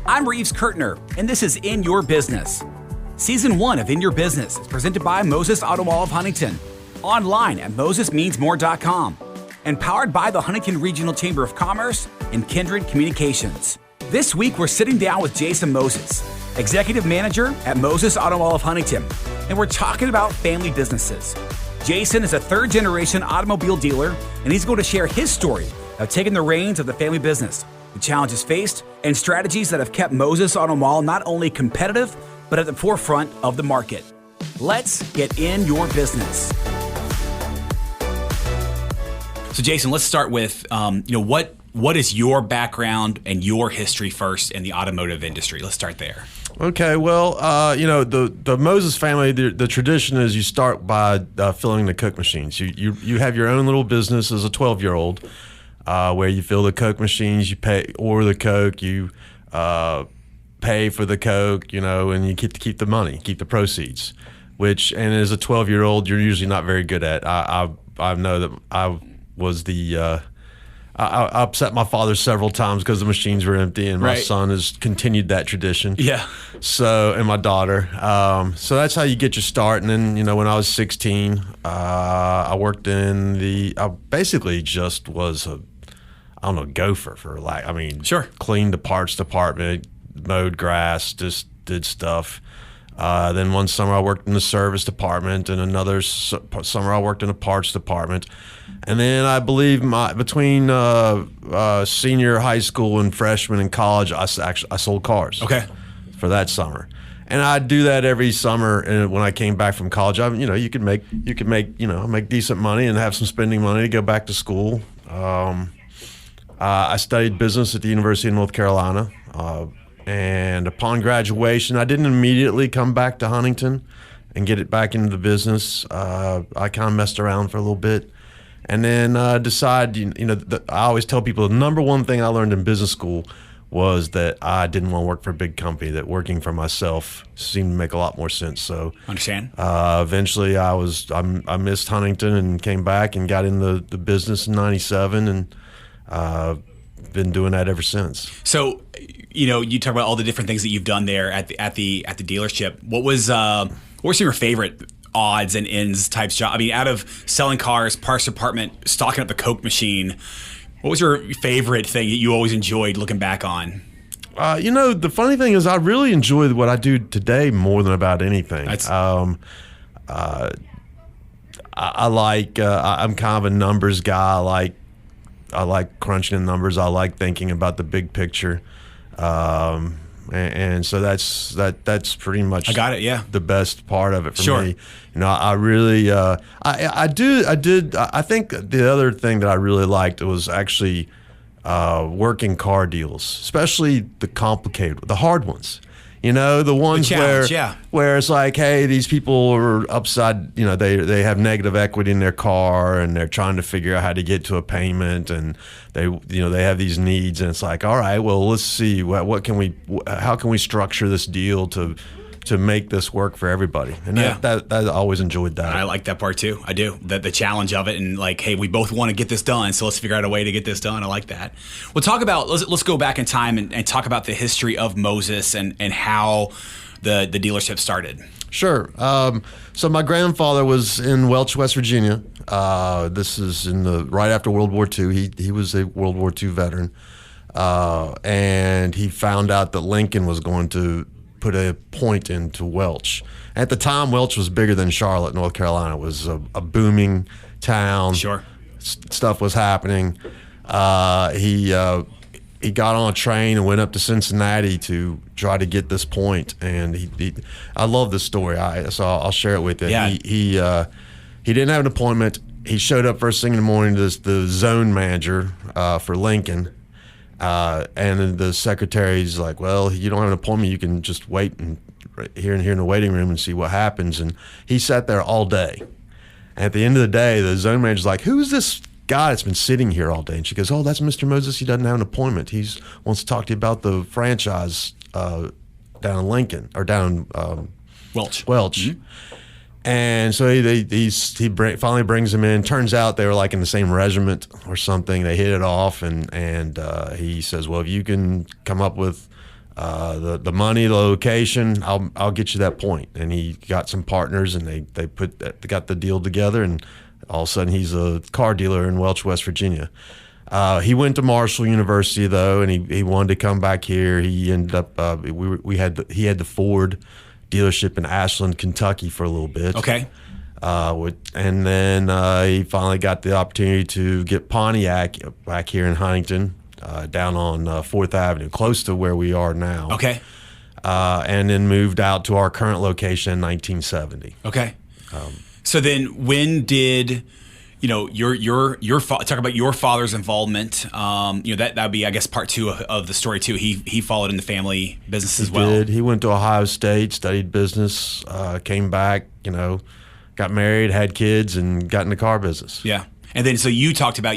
I'm Reeves Kurtner, and this is In Your Business. Season 1 of In Your Business is presented by Moses Auto Mall of Huntington, online at mosesmeansmore.com, and powered by the Huntington Regional Chamber of Commerce and Kindred Communications. This week, we're sitting down with Jason Moses, Executive Manager at Moses Auto Mall of Huntington, and we're talking about family businesses. Jason is a third-generation automobile dealer, and he's going to share his story of taking the reins of the family business, the challenges faced, and strategies that have kept Moses Auto Mall not only competitive, but at the forefront of the market. Let's get in your business. So Jason, let's start with, what is your background and your history first in the automotive industry? Let's start there. Okay, well, the Moses family, the tradition is you start by filling the Coke machines. You have your own little business as a 12-year-old where you fill the Coke machines, you order the Coke, you pay for the Coke, and you get to keep the money, keep the proceeds, and as a 12-year-old, you're usually not very good at. I know that I was I upset my father several times because the machines were empty, and my son has continued that tradition. Yeah. So, and my daughter. So that's how you get your start. And then, when I was 16, I worked I basically just was gopher cleaned the parts department, mowed grass, just did stuff. Then one summer I worked in the service department, and another summer I worked in the parts department. And then I believe between senior high school and freshman in college, I sold cars. Okay. For that summer, and I'd do that every summer. And when I came back from college, you could make decent money and have some spending money to go back to school. I studied business at the University of North Carolina, and upon graduation, I didn't immediately come back to Huntington and get it back into the business. I kind of messed around for a little bit. And then decided, I always tell people the number one thing I learned in business school was that I didn't want to work for a big company, that working for myself seemed to make a lot more sense. So understand. Eventually I missed Huntington and came back and got in the business in 97 and been doing that ever since. So, you talk about all the different things that you've done there at the dealership. What were some of your favorite odds and ends types job? I mean, out of selling cars, parts department, stocking up the Coke machine, what was your favorite thing that you always enjoyed looking back on? The funny thing is I really enjoy what I do today more than about anything. I'm kind of a numbers guy. I like crunching the numbers. I like thinking about the big picture. And so that's pretty much the best part of it for me. I really I think the other thing that I really liked was actually working car deals, especially the hard ones. The ones where it's like, hey, these people are upside, they have negative equity in their car and they're trying to figure out how to get to a payment, and they have these needs, and it's like, all right, well, let's see how can we structure this deal to make this work for everybody. And that I always enjoyed that. I like that part too. I do. The challenge of it, and like, hey, we both want to get this done, so let's figure out a way to get this done. I like that. Let's go back in time and talk about the history of Moses and how the dealership started. Sure. So my grandfather was in Welch, West Virginia. This is right after World War II. He was a World War II veteran. And he found out that Lincoln was going to put a point into Welch. At the time, Welch was bigger than Charlotte, North Carolina. It was a booming town. Sure. Stuff was happening. He got on a train and went up to Cincinnati to try to get this point. And I love this story. So I'll share it with you. Yeah. He didn't have an appointment. He showed up first thing in the morning to the zone manager for Lincoln. And then the secretary's like, well, you don't have an appointment. You can just wait here in the waiting room and see what happens. And he sat there all day. And at the end of the day, the zone manager's like, who's this guy that's been sitting here all day? And she goes, oh, that's Mr. Moses. He doesn't have an appointment. He wants to talk to you about the franchise down in Lincoln, or down in Welch. Mm-hmm. And so he finally brings him in. Turns out they were like in the same regiment or something. They hit it off, and he says, well, if you can come up with the money, the location, I'll get you that point. And he got some partners, and they got the deal together, and all of a sudden he's a car dealer in Welch, West Virginia. He went to Marshall University though, and he wanted to come back here. He ended up he had the Ford dealership in Ashland, Kentucky for a little bit. Okay. And then he finally got the opportunity to get Pontiac back here in Huntington, down on 4th Avenue, close to where we are now. Okay. And then moved out to our current location in 1970. Okay. So then when did, talk about your father's involvement. That would be, I guess, part two of the story too. He followed in the family business as well. He did. He went to Ohio State, studied business, came back, got married, had kids, and got in the car business. Yeah. And then, so you talked about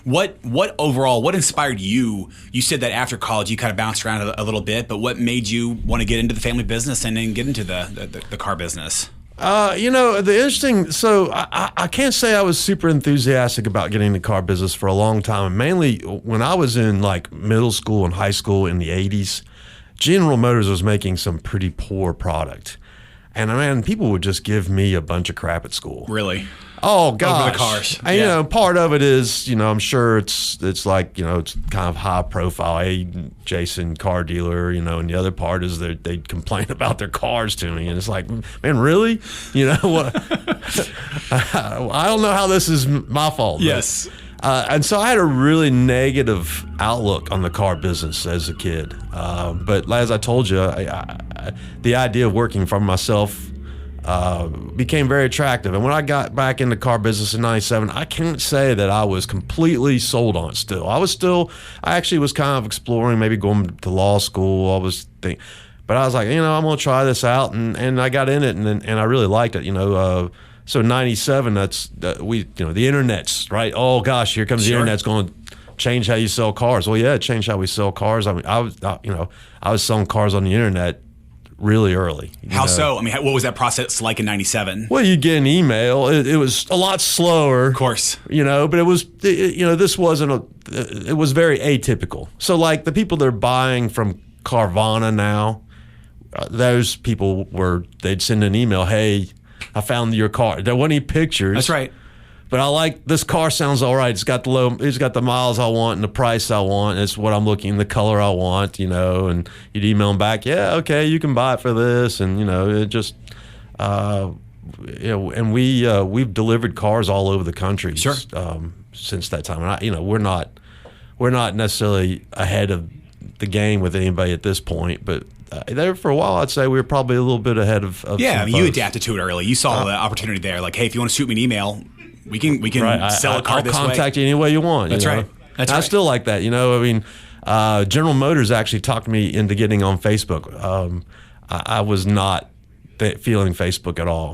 what inspired you? You said that after college, you kind of bounced around a little bit, but what made you want to get into the family business and then get into the car business? I can't say I was super enthusiastic about getting the car business for a long time. Mainly when I was in like middle school and high school in the 80s, General Motors was making some pretty poor product. And man, people would just give me a bunch of crap at school. Really? Oh gosh. Over the cars. And, part of it is, I'm sure it's like, it's kind of high profile. Hey, Jason, car dealer, and the other part is they complain about their cars to me, and it's like, man, really? What? I don't know how this is my fault. Yes. And so I had a really negative outlook on the car business as a kid. But as I told you, the idea of working for myself became very attractive. And when I got back in the car business in 97, I can't say that I was completely sold on it still. I actually was kind of exploring, maybe going to law school. But I was like, I'm going to try this out. And I got in it, and I really liked it, So 97, the internet's right. Oh gosh, here comes the internet's going to change how you sell cars. Well, yeah, it changed how we sell cars. I mean, I was selling cars on the internet really early. How so? I mean, what was that process like in 97? Well, you get an email. It was a lot slower, of course, but it was, this wasn't it was very atypical. So like the people that are buying from Carvana now, those people they'd send an email, hey, I found your car. There weren't any pictures. That's right. But I like this car. Sounds all right. It's got the miles I want and the price I want. It's what I'm looking, the color I want, and you'd email them back. Yeah, okay, you can buy it for this, and it just, and we've delivered cars all over the country. Sure. Since that time, and we're not necessarily ahead of the game with anybody at this point, but. There for a while, I'd say we were probably a little bit ahead of yeah, I mean, you adapted to it early. You saw the opportunity there. Like, hey, if you want to shoot me an email, we can sell a car this way. I'll contact you any way you want. That's right. That's right. I still like that. I mean, General Motors actually talked me into getting on Facebook. I was not feeling Facebook at all.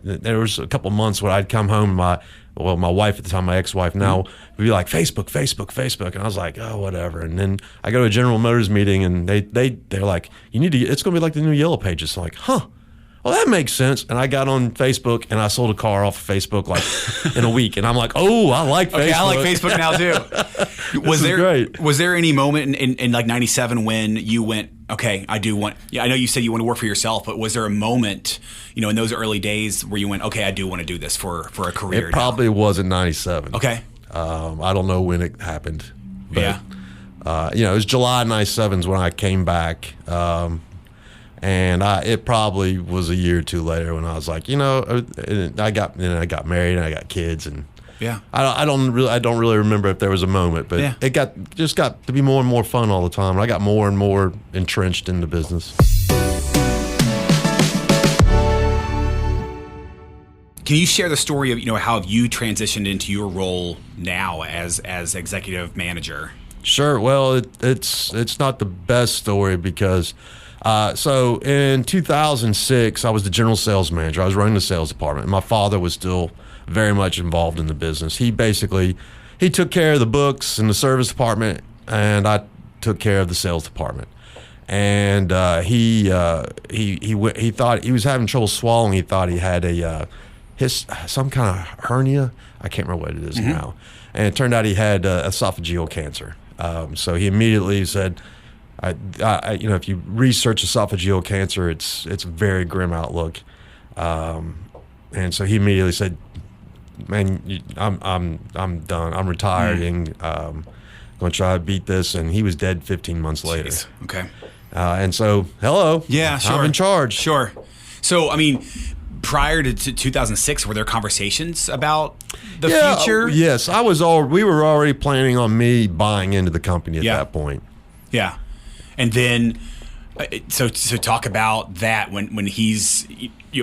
There was a couple months when I'd come home, my wife at the time, my ex-wife now, would be like, Facebook. And I was like, oh, whatever. And then I go to a General Motors meeting, and they're like, it's going to be like the new Yellow Pages. So I'm like, huh. Well, that makes sense. And I got on Facebook, and I sold a car off of Facebook like in a week. And I'm like, oh, I like Facebook. Okay, I like Facebook now too. Was there any moment in like 97 when you went, okay, I do want, I know you said you want to work for yourself, but was there a moment, in those early days where you went, okay, I do want to do this for a career? It probably was in 97. Okay. I don't know when it happened. But, yeah. It was July 97 is when I came back. And it probably was a year or two later when I was like, I got married and I got kids, and yeah, I don't really remember if there was a moment, but yeah. it got to be more and more fun all the time, and I got more and more entrenched in the business. Can you share the story of how you transitioned into your role now as executive manager? Sure. Well, it's not the best story because. So in 2006, I was the general sales manager. I was running the sales department. My father was still very much involved in the business. He took care of the books and the service department, and I took care of the sales department. And he thought he was having trouble swallowing. He thought he had some kind of hernia. I can't remember what it is now. And it turned out he had esophageal cancer. So he immediately said, if you research esophageal cancer, it's a very grim outlook. And so he immediately said, "Man, I'm done. I'm retiring. Going to try to beat this." And he was dead 15 months later. Jeez. Okay. And so, hello. Yeah, sure. I'm in charge. Sure. So, I mean, prior to 2006, were there conversations about the future? Yes, we were already planning on me buying into the company at that point. Yeah. And then, so talk about that when he's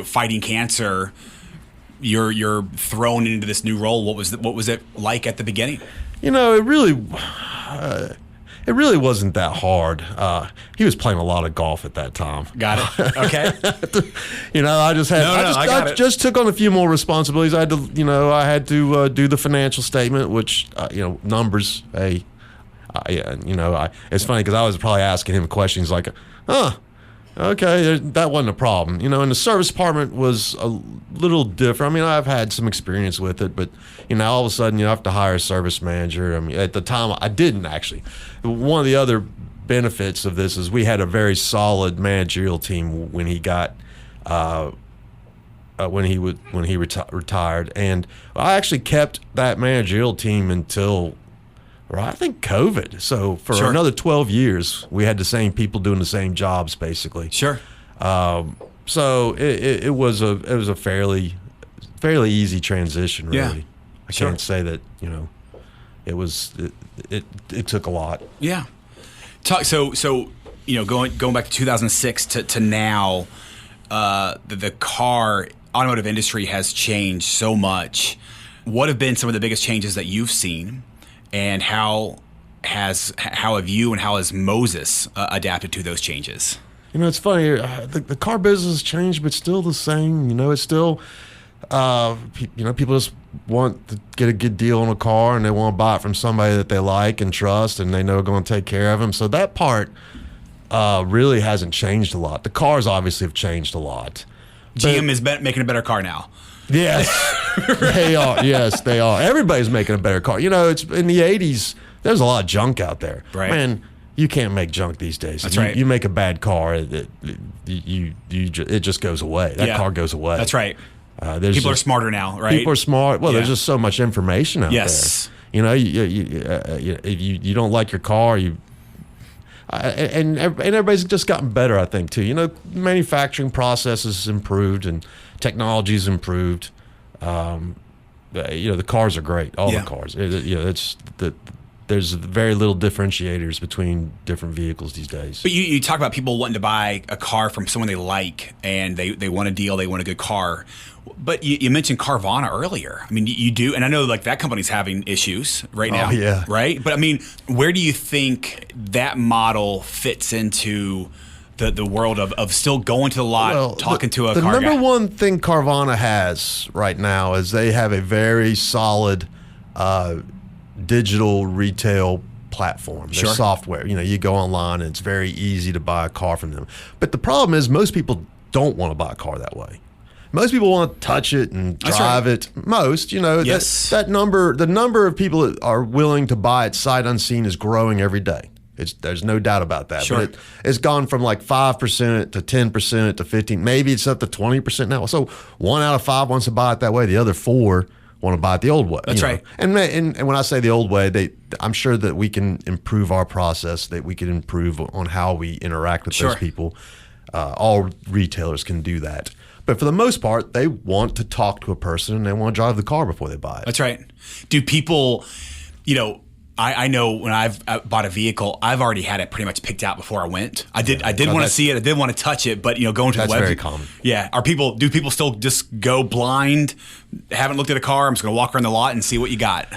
fighting cancer. You're thrown into this new role. What was it like at the beginning? It really wasn't that hard. He was playing a lot of golf at that time. Got it. Okay. I just took on a few more responsibilities. I had to do the financial statement, which numbers. Hey, it's funny because I was probably asking him questions like, okay, that wasn't a problem. And the service department was a little different. I mean, I've had some experience with it, but, all of a sudden you have to hire a service manager. I mean, at the time, I didn't actually. One of the other benefits of this is we had a very solid managerial team when he got, when he retired. And I actually kept that managerial team until, I think, COVID. So for another 12 years, we had the same people doing the same jobs, basically. Sure. So it was a fairly easy transition, really. Yeah. I can't say that it took a lot. Yeah. So going back to 2006 to now, the car automotive industry has changed so much. What have been some of the biggest changes that you've seen? And how have you and how has Moses adapted to those changes? It's funny. The car business has changed, but still the same. It's still, people just want to get a good deal on a car, and they want to buy it from somebody that they like and trust, and they know are going to take care of them. So that part really hasn't changed a lot. The cars obviously have changed a lot. GM is making a better car now. Yes, they are. Yes, they are. Everybody's making a better car. It's in the 80s. There's a lot of junk out there. Right. Man, you can't make junk these days. That's right. You make a bad car, it just goes away. That car goes away. That's right. People are smarter now, right? People are smart. Well, there's just so much information out there. Yes. If you don't like your car, and everybody's just gotten better, I think, too. Manufacturing processes improved and technology's improved. The cars are great. All the cars. There's very little differentiators between different vehicles these days. But you talk about people wanting to buy a car from someone they like, and they want a deal, they want a good car. But you mentioned Carvana earlier. I mean, you do, and I know that company's having issues right now. Oh, yeah. Right? But I mean, where do you think that model fits into the world of still going to the lot, talking to a car guy? The number one thing Carvana has right now is they have a very solid digital retail platform. Their software. You go online and it's very easy to buy a car from them. But the problem is most people don't want to buy a car that way. Most people want to touch it and drive it. Most, Yes. the number of people that are willing to buy it sight unseen is growing every day. There's no doubt about that. Sure. But it's gone from like 5% to 10% to 15%. Maybe it's up to 20% now. So 1 out of 5 wants to buy it that way. The other 4 want to buy it the old way. That's right. And when I say the old way, I'm sure that we can improve our process, that we can improve on how we interact with those people. All retailers can do that. But for the most part, they want to talk to a person and they want to drive the car before they buy it. That's right. Do people, I know when I've bought a vehicle, I've already had it pretty much picked out before I went. I did want to see it. I did want to touch it, but going to the website. That's very common. Yeah. Do people still just go blind? Haven't looked at a car. I'm just going to walk around the lot and see what you got.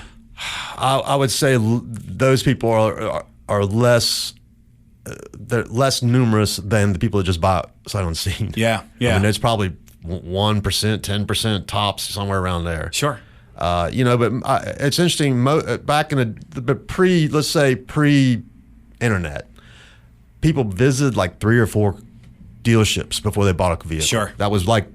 I would say those people are less. They're less numerous than the people that just buy sight unseen. Yeah. I mean, there's probably 1%, 10% tops, somewhere around there. Sure. But it's interesting. Back in the pre-internet, people visited like 3 or 4 dealerships before they bought a vehicle. Sure. That was like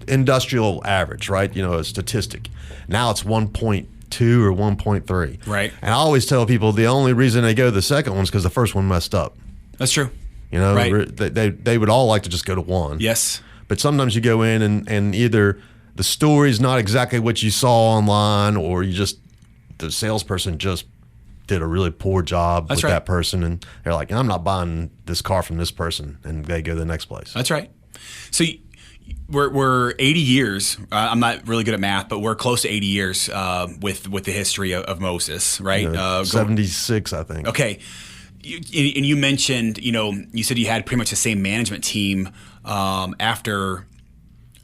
industrial average, right? A statistic. Now it's 1.2 or 1.3. Right. And I always tell people the only reason they go to the second one is because the first one messed up. That's true. You know, Right. they would all like to just go to one. Yes. But sometimes you go in and either the story's not exactly what you saw online, or the salesperson just did a really poor job with that person, and they're like, I'm not buying this car from this person, and they go to the next place. That's right. So we're 80 years. I'm not really good at math, but we're close to 80 years with the history of Moses, right? 76, I think. Okay. And you mentioned, you said you had pretty much the same management team after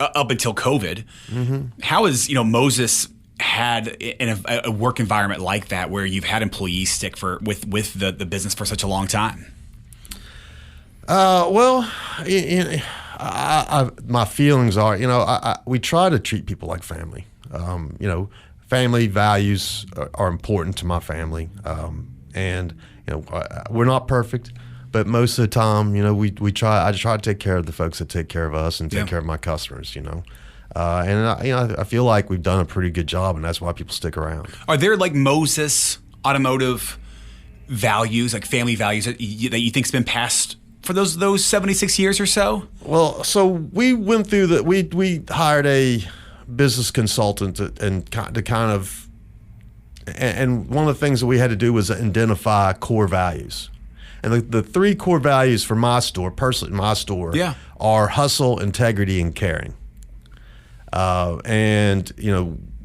up until COVID. Mm-hmm. How has Moses had in a work environment like that, where you've had employees stick with the business for such a long time? Well, my feelings are, we try to treat people like family. Family values are important to my family, and we're not perfect, but most of the time, we try. I try to take care of the folks that take care of us and take care of my customers. And I feel like we've done a pretty good job, and that's why people stick around. Are there like Moses automotive values, like family values that you think's been passed for those 76 years or so? Well, so we went through we hired a business consultant and one of the things that we had to do was identify core values. And the three core values for my store, personally, are hustle, integrity, and caring. And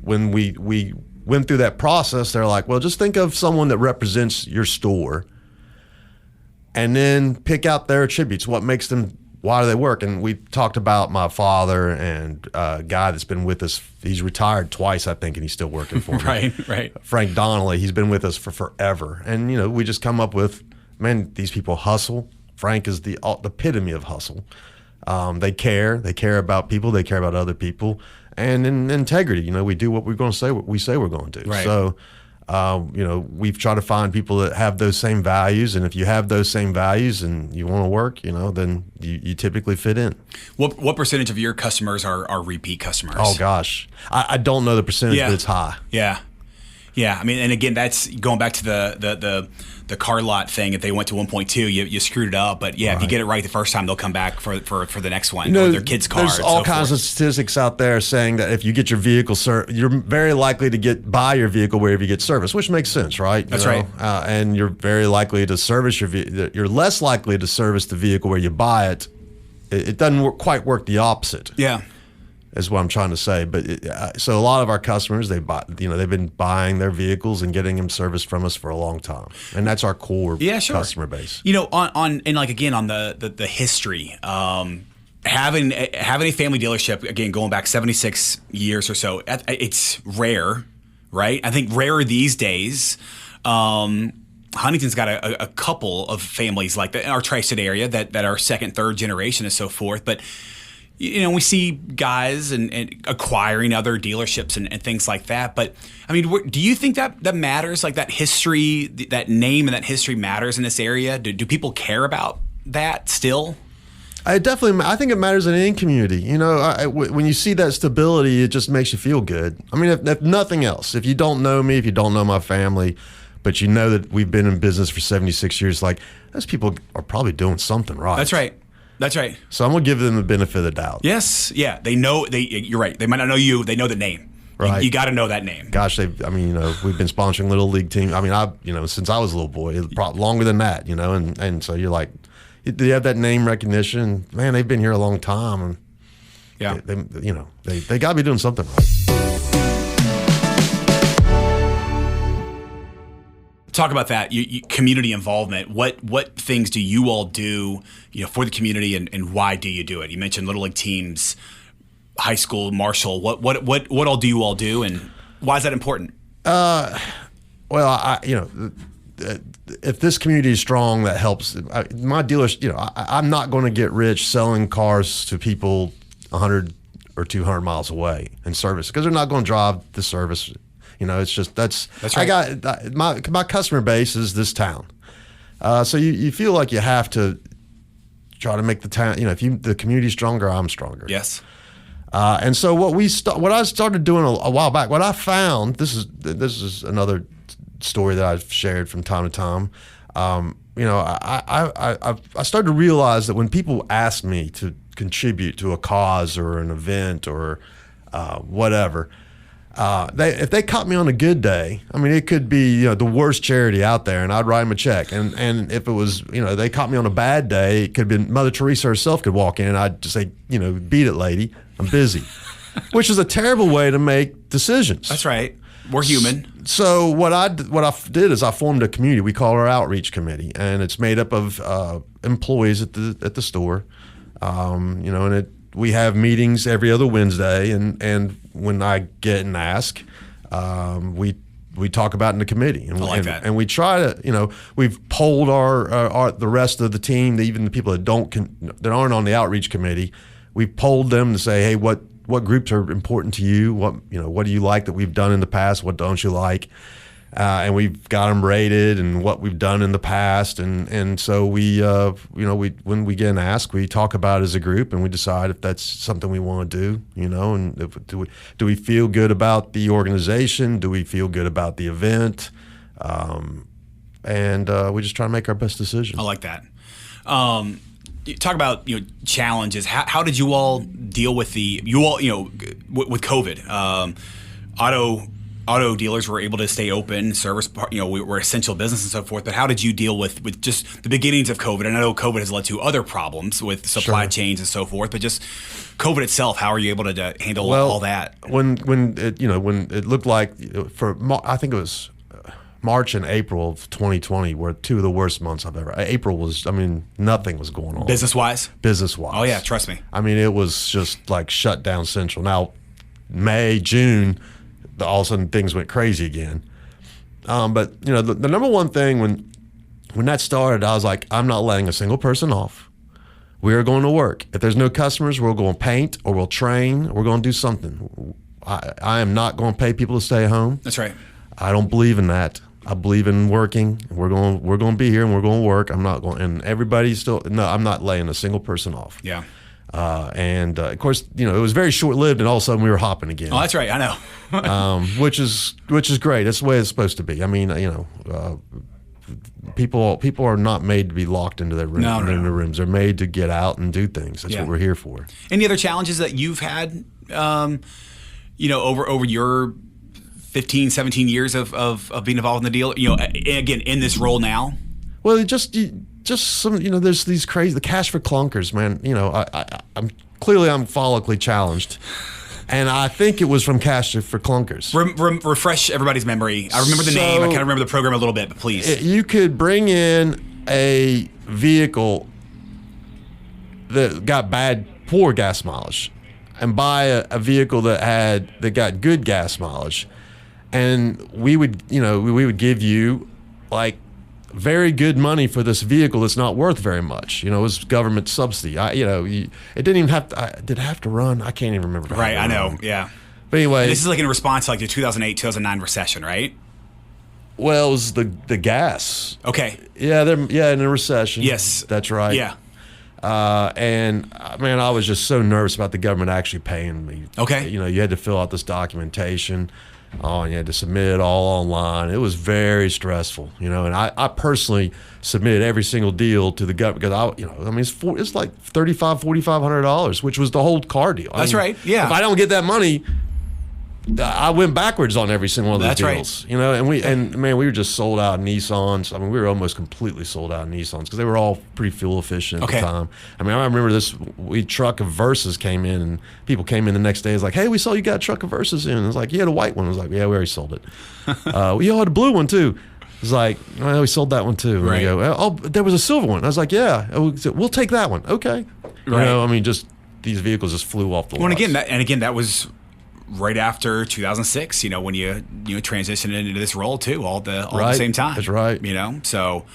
when we went through that process, they're like, well, just think of someone that represents your store, and then pick out their attributes. What makes them? Why do they work? And we talked about my father and a guy that's been with us. He's retired twice, I think, and he's still working for me. Right. Frank Donnelly. He's been with us for forever. And we just come up with, man, these people hustle. Frank is the epitome of hustle. They care. They care about people. They care about other people. And in integrity, we do what we're going to say. What we say we're going to do. Right. So, we've tried to find people that have those same values. And if you have those same values and you want to work, then you typically fit in. What percentage of your customers are repeat customers? Oh gosh, I don't know the percentage, but it's high. Yeah. I mean, and again, that's going back to the car lot thing. If they went to 1.2, you screwed it up. But if you get it right the first time, they'll come back for the next one. Or their kids' car. There's all kinds of statistics out there saying that if you get your vehicle you're very likely to buy your vehicle wherever you get service, which makes sense, right? That's right. And you're very likely to service you're less likely to service the vehicle where you buy it. It doesn't quite work the opposite. Yeah. Is what I'm trying to say, but so a lot of our customers, they've been buying their vehicles and getting them serviced from us for a long time, and that's our core customer base. On the history, having a family dealership, again going back 76 years or so, it's rare, right? I think rarer these days. Huntington's got a couple of families like that in our tri-state area that are second, third generation and so forth, but. We see guys and acquiring other dealerships and things like that. But, I mean, do you think that matters? Like that history, that name and that history matters in this area? Do people care about that still? I think it matters in any community. When you see that stability, it just makes you feel good. I mean, if nothing else, if you don't know me, if you don't know my family, but you know that we've been in business for 76 years, like those people are probably doing something right. That's right. That's right. So I'm gonna give them the benefit of the doubt. Yes, yeah, they know. You're right. They might not know you. They know the name. Right. You got to know that name. Gosh, we've been sponsoring little league teams. I mean, since I was a little boy, longer than that. And so you're like, do you have that name recognition? Man, they've been here a long time. And yeah, they got to be doing something right. Talk about that, community involvement. What things do you all do, for the community, and why do you do it? You mentioned little league teams, high school, Marshall. What all do you all do, and why is that important? Well, if this community is strong, that helps. My dealers, I'm not going to get rich selling cars to people 100 or 200 miles away in service because they're not going to drive the service. It's just that's right. I got my customer base is this town, so you feel like you have to try to make the town. If the community's stronger, I'm stronger. Yes. And so what I started doing a while back, what I found, this is another story that I've shared from time to time. You know, I started to realize that when people ask me to contribute to a cause or an event or whatever, if they caught me on a good day, I mean, it could be the worst charity out there, and I'd write them a check. And if it was they caught me on a bad day, it could have been Mother Teresa herself could walk in, and I'd just say, beat it, lady, I'm busy, which is a terrible way to make decisions. That's right. We're human. So what I did is I formed a community. We call our outreach committee, and it's made up of employees at the store. And we have meetings every other Wednesday, and when I get and ask, we talk about it in the committee, and, I like that. And we try to, we've polled our the rest of the team, even the people that aren't on the outreach committee. We've polled them to say, hey, what groups are important to you? What do you like that we've done in the past? What don't you like? And we've got them rated and what we've done in the past, and so we when we get an ask, we talk about it as a group, and we decide if that's something we want to do, and do we feel good about the organization? Do we feel good about the event? And we just try to make our best decision. I like that. You talk about challenges. How did you all deal with with COVID? Auto dealers were able to stay open, service, we're essential business and so forth. But how did you deal with just the beginnings of COVID? And I know COVID has led to other problems with supply chains and so forth, but just COVID itself, how are you able to handle all that? When it looked like I think it was March and April of 2020 were two of the worst months I've ever. April was, nothing was going on. Business-wise? Business-wise. Oh, yeah, trust me. It was just like shut down central. Now, May, June, all of a sudden things went crazy again. But, the number one thing when that started, I was like, I'm not letting a single person off. We are going to work. If there's no customers, we're going to paint or we'll train or we're going to do something. I am not going to pay people to stay home. That's right. I don't believe in that. I believe in working. We're going to be here and we're going to work. I'm not going, and everybody's still, no, I'm not laying a single person off. Yeah. Of course, it was very short lived, and all of a sudden we were hopping again. Oh, that's right. I know. Which is great. That's the way it's supposed to be. People are not made to be locked into their room, in their rooms. They're made to get out and do things. That's what we're here for. Any other challenges that you've had, over your 15, 17 years of being involved in the deal, again, in this role now? Well, just some, there's these crazy, the cash for clunkers, man. I'm follically challenged. And I think it was from Cash for Clunkers. Refresh everybody's memory. I remember the name. I kind of remember the program a little bit, but please. You could bring in a vehicle that got poor gas mileage and buy a vehicle that got good gas mileage. And we would give you like very good money for this vehicle that's not worth very much. It was government subsidy. It didn't even have to. Did it have to run? I can't even remember. Right, I know. Yeah. But anyway, and this is like in response to like the 2008, 2009 recession, right? Well, it was the gas. Okay. Yeah, in a recession. Yes, that's right. Yeah. And man, I was just so nervous about the government actually paying me. Okay. You had to fill out this documentation. Oh, and you had to submit it all online. It was very stressful, and I personally submitted every single deal to the government because it's like $3,500-$4,500, which was the whole car deal. That's right. Yeah. If I don't get that money, I went backwards on every single one of those deals. Right. And we were just sold out of Nissans. We were almost completely sold out of Nissans because they were all pretty fuel efficient at the time. I remember this. Truck of Versas came in, and people came in the next day. It's like, hey, we saw you got a truck of Versas in. It's like, you had a white one. I was like, yeah, we already sold it. You had a blue one too. It's like, well, we sold that one too. And right. I go, oh, there was a silver one. I was like, yeah, we'll take that one. Okay. Right. Just these vehicles just flew off the lots. Again, that was right after 2006, when you transitioned into this role too, all at the same time. That's right. So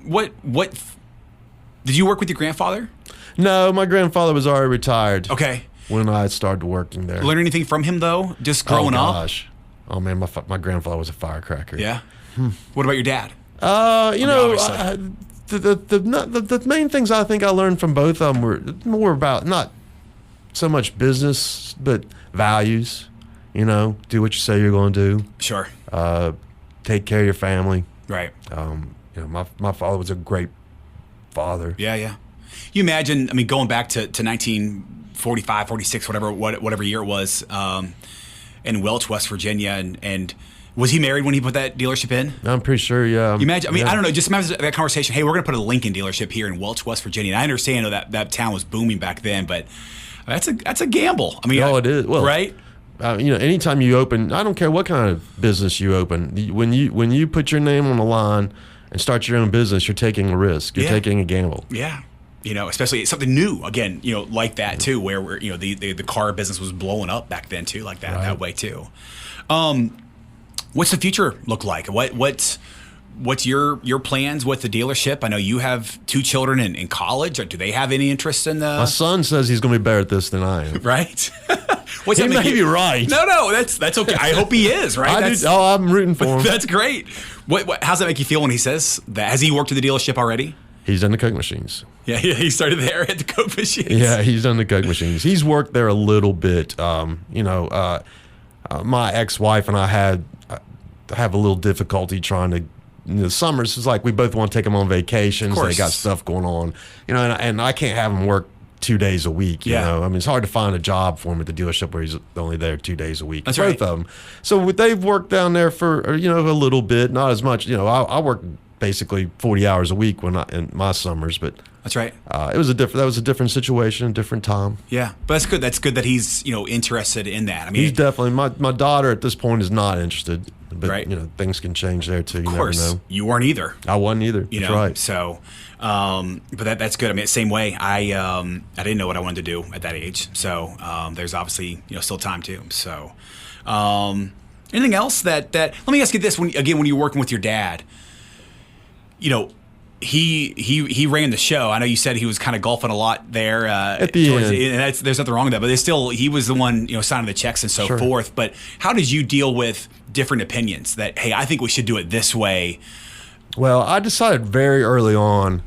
what did you work with your grandfather? No, my grandfather was already retired. Okay. When I started working there. Learn anything from him though? Just growing up? Oh gosh. Oh man, my grandfather was a firecracker. Yeah. What about your dad? The main things I think I learned from both of them were more about not so much business, but values. Do what you say you're going to do. Sure. take care of your family. Right. You know, my father was a great father. Yeah, yeah. You imagine, I mean, going back to 1945, 46, whatever year it was, in Welch, West Virginia, and was he married when he put that dealership in? I'm pretty sure, yeah. You imagine, I mean, I don't know, just imagine that conversation. Hey, we're going to put a Lincoln dealership here in Welch, West Virginia. And I understand that town was booming back then, but that's a gamble. I mean, it is. Well, right? You know, anytime you open, I don't care what kind of business you open, when you put your name on the line and start your own business, you're taking a risk. You're taking a gamble. Yeah. You know, especially something new, again, you know, like that too, where you know, the car business was blowing up back then too, like that, right. That way too. What's the future look like? What's your plans with the dealership? I know you have 2 children in college. Or do they have any interest in the? My son says he's going to be better at this than I am. Right? He may be right. No, that's okay. I hope he is, right? I'm rooting for him. That's great. How's that make you feel when he says that? Has he worked at the dealership already? He's done the Coke machines. Yeah, he started there at the Coke machines. Yeah, he's done the Coke machines. He's worked there a little bit. You know, my ex-wife and I have a little difficulty trying to. In the summers, it's like we both want to take them on vacations. They got stuff going on, you know, and I can't have them work 2 days a week. You know, I mean, it's hard to find a job for him at the dealership where he's only there 2 days a week. That's both right. of them. So they've worked down there for a little bit, not as much. You know, I work basically 40 hours a week in my summers, but that's right. That was a different situation, different time. Yeah, but that's good. That's good that he's interested in that. I mean, he's definitely my daughter at this point is not interested. But right. You know, things can change there too. You never know. You weren't either. I wasn't either. That's right. So, but that's good. I mean, same way. I didn't know what I wanted to do at that age. So there's obviously still time too. So, anything else that let me ask you this: when you're working with your dad, you know. He ran the show. I know you said he was kind of golfing a lot there at the end. And there's nothing wrong with that. But he was the one signing the checks and so forth. But how did you deal with different opinions that, hey, I think we should do it this way? Well, I decided very early on,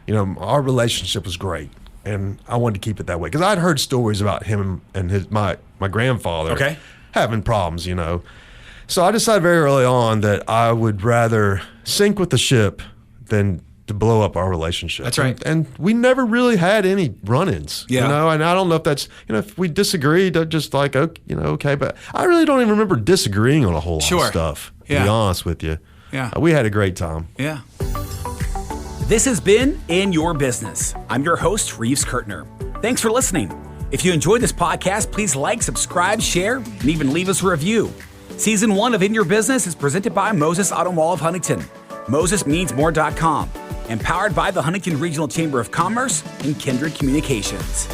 our relationship was great, and I wanted to keep it that way because I'd heard stories about him and my grandfather having problems. So I decided very early on that I would rather sink with the ship than to blow up our relationship. That's right. And we never really had any run-ins, and I don't know if that's, if we disagreed, just like, okay, but I really don't even remember disagreeing on a whole lot of stuff, to be honest with you. Yeah. We had a great time. Yeah. This has been In Your Business. I'm your host, Reeves Kurtner. Thanks for listening. If you enjoyed this podcast, please like, subscribe, share, and even leave us a review. Season 1 of In Your Business is presented by Moses Auto Mall of Huntington. MosesMeansMore.com, and powered by the Huntington Regional Chamber of Commerce and Kindred Communications.